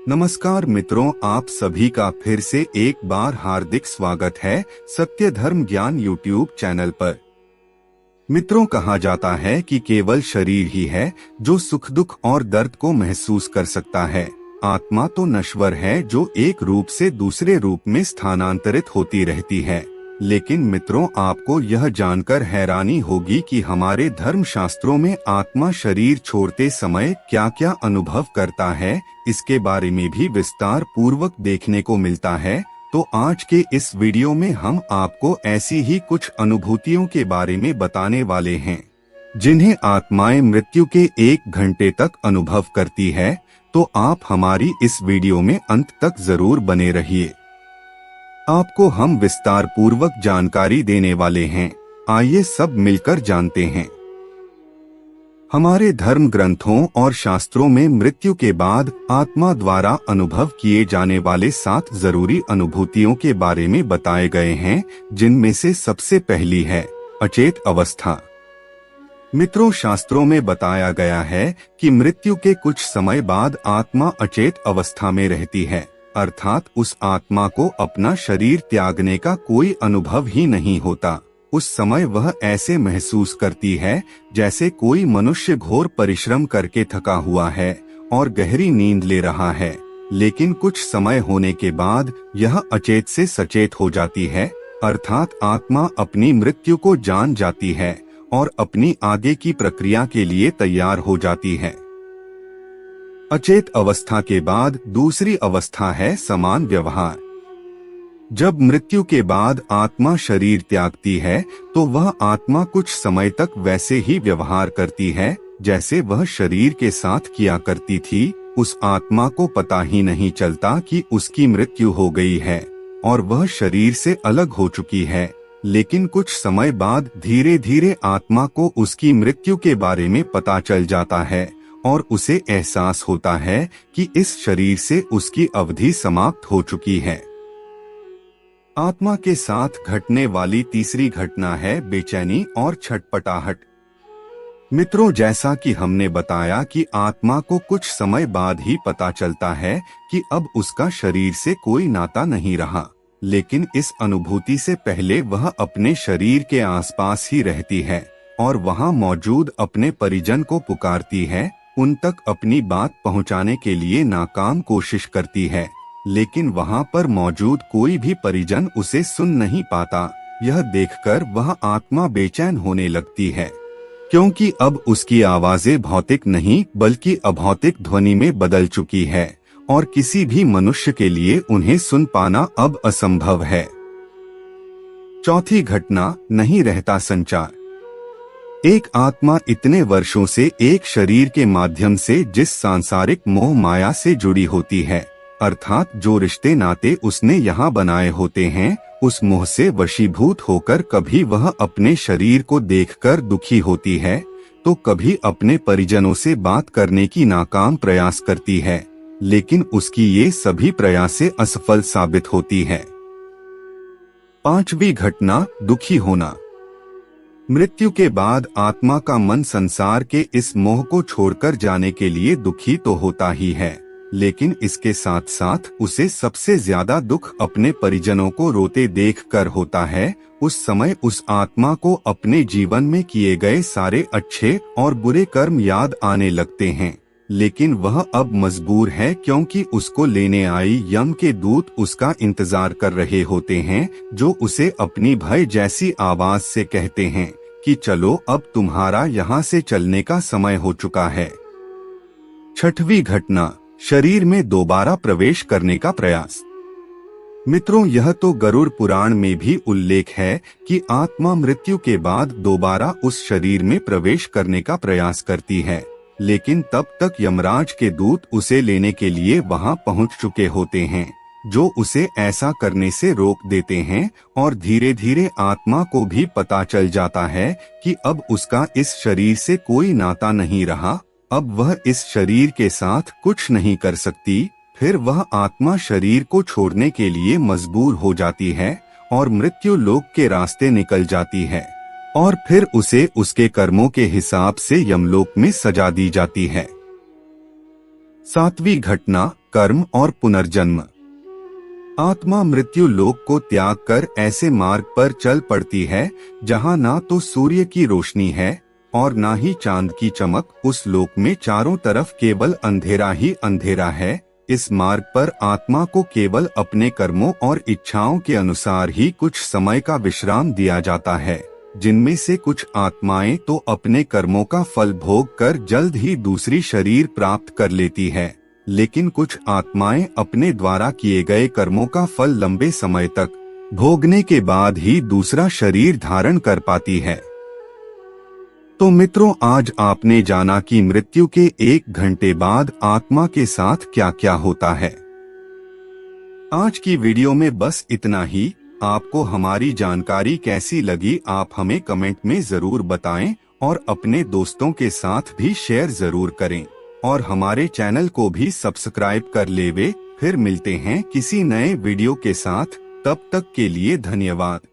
नमस्कार मित्रों, आप सभी का फिर से एक बार हार्दिक स्वागत है सत्य धर्म ज्ञान यूट्यूब चैनल पर। मित्रों, कहा जाता है कि केवल शरीर ही है जो सुख दुख और दर्द को महसूस कर सकता है। आत्मा तो नश्वर है जो एक रूप से दूसरे रूप में स्थानांतरित होती रहती है। लेकिन मित्रों, आपको यह जानकर हैरानी होगी कि हमारे धर्म शास्त्रों में आत्मा शरीर छोड़ते समय क्या क्या अनुभव करता है, इसके बारे में भी विस्तार पूर्वक देखने को मिलता है। तो आज के इस वीडियो में हम आपको ऐसी ही कुछ अनुभूतियों के बारे में बताने वाले हैं जिन्हें आत्माएं मृत्यु के 1 घंटे तक अनुभव करती है। तो आप हमारी इस वीडियो में अंत तक जरूर बने रहिए। आपको हम विस्तार पूर्वक जानकारी देने वाले हैं। आइए सब मिलकर जानते हैं। हमारे धर्म ग्रंथों और शास्त्रों में मृत्यु के बाद आत्मा द्वारा अनुभव किए जाने वाले 7 जरूरी अनुभूतियों के बारे में बताए गए हैं, जिनमें से सबसे पहली है अचेत अवस्था। मित्रों, शास्त्रों में बताया गया है कि मृत्यु के कुछ समय बाद आत्मा अचेत अवस्था में रहती है, अर्थात उस आत्मा को अपना शरीर त्यागने का कोई अनुभव ही नहीं होता। उस समय वह ऐसे महसूस करती है जैसे कोई मनुष्य घोर परिश्रम करके थका हुआ है और गहरी नींद ले रहा है। लेकिन कुछ समय होने के बाद यह अचेत से सचेत हो जाती है, अर्थात आत्मा अपनी मृत्यु को जान जाती है और अपनी आगे की प्रक्रिया के लिए तैयार हो जाती है। अचेत अवस्था के बाद दूसरी अवस्था है समान व्यवहार। जब मृत्यु के बाद आत्मा शरीर त्यागती है तो वह आत्मा कुछ समय तक वैसे ही व्यवहार करती है जैसे वह शरीर के साथ किया करती थी। उस आत्मा को पता ही नहीं चलता कि उसकी मृत्यु हो गई है और वह शरीर से अलग हो चुकी है। लेकिन कुछ समय बाद धीरे धीरे आत्मा को उसकी मृत्यु के बारे में पता चल जाता है और उसे एहसास होता है कि इस शरीर से उसकी अवधि समाप्त हो चुकी है। आत्मा के साथ घटने वाली तीसरी घटना है बेचैनी और छटपटाहट। मित्रों, जैसा कि हमने बताया कि आत्मा को कुछ समय बाद ही पता चलता है कि अब उसका शरीर से कोई नाता नहीं रहा, लेकिन इस अनुभूति से पहले वह अपने शरीर के आसपास ही रहती है और वहां मौजूद अपने परिजन को पुकारती है, उन तक अपनी बात पहुंचाने के लिए नाकाम कोशिश करती है, लेकिन वहां पर मौजूद कोई भी परिजन उसे सुन नहीं पाता। यह देखकर वह आत्मा बेचैन होने लगती है, क्योंकि अब उसकी आवाजें भौतिक नहीं बल्कि अभौतिक ध्वनि में बदल चुकी है और किसी भी मनुष्य के लिए उन्हें सुन पाना अब असंभव है। चौथी घटना, नहीं रहता संचार। एक आत्मा इतने वर्षों से एक शरीर के माध्यम से जिस सांसारिक मोह माया से जुड़ी होती है, अर्थात जो रिश्ते नाते उसने यहाँ बनाए होते हैं, उस मोह से वशीभूत होकर कभी वह अपने शरीर को देखकर दुखी होती है तो कभी अपने परिजनों से बात करने की नाकाम प्रयास करती है, लेकिन उसकी ये सभी प्रयासें असफल साबित होती है। पांचवी घटना, दुखी होना। मृत्यु के बाद आत्मा का मन संसार के इस मोह को छोड़कर जाने के लिए दुखी तो होता ही है, लेकिन इसके साथ साथ उसे सबसे ज्यादा दुख अपने परिजनों को रोते देखकर होता है। उस समय उस आत्मा को अपने जीवन में किए गए सारे अच्छे और बुरे कर्म याद आने लगते हैं, लेकिन वह अब मजबूर है क्योंकि उसको लेने आई यम के दूत उसका इंतजार कर रहे होते हैं, जो उसे अपनी भय जैसी आवाज से कहते हैं कि चलो, अब तुम्हारा यहाँ से चलने का समय हो चुका है। छठवीं घटना, शरीर में दोबारा प्रवेश करने का प्रयास। मित्रों, यह तो गरुड़ पुराण में भी उल्लेख है कि आत्मा मृत्यु के बाद दोबारा उस शरीर में प्रवेश करने का प्रयास करती है, लेकिन तब तक यमराज के दूत उसे लेने के लिए वहां पहुंच चुके होते हैं, जो उसे ऐसा करने से रोक देते हैं और धीरे धीरे आत्मा को भी पता चल जाता है कि अब उसका इस शरीर से कोई नाता नहीं रहा, अब वह इस शरीर के साथ कुछ नहीं कर सकती। फिर वह आत्मा शरीर को छोड़ने के लिए मजबूर हो जाती है और मृत्यु लोक के रास्ते निकल जाती है और फिर उसे उसके कर्मों के हिसाब से यमलोक में सजा दी जाती है। सातवीं घटना, कर्म और पुनर्जन्म। आत्मा मृत्यु लोक को त्याग कर ऐसे मार्ग पर चल पड़ती है जहाँ ना तो सूर्य की रोशनी है और ना ही चांद की चमक। उस लोक में चारों तरफ केवल अंधेरा ही अंधेरा है। इस मार्ग पर आत्मा को केवल अपने कर्मों और इच्छाओं के अनुसार ही कुछ समय का विश्राम दिया जाता है, जिनमें से कुछ आत्माएं तो अपने कर्मों का फल भोग कर जल्द ही दूसरी शरीर प्राप्त कर लेती है, लेकिन कुछ आत्माएं अपने द्वारा किए गए कर्मों का फल लंबे समय तक भोगने के बाद ही दूसरा शरीर धारण कर पाती है। तो मित्रों, आज आपने जाना कि मृत्यु के 1 घंटे बाद आत्मा के साथ क्या क्या होता है। आज की वीडियो में बस इतना ही। आपको हमारी जानकारी कैसी लगी आप हमें कमेंट में जरूर बताएं और अपने दोस्तों के साथ भी शेयर जरूर करें और हमारे चैनल को भी सब्सक्राइब कर लेवे। फिर मिलते हैं किसी नए वीडियो के साथ, तब तक के लिए धन्यवाद।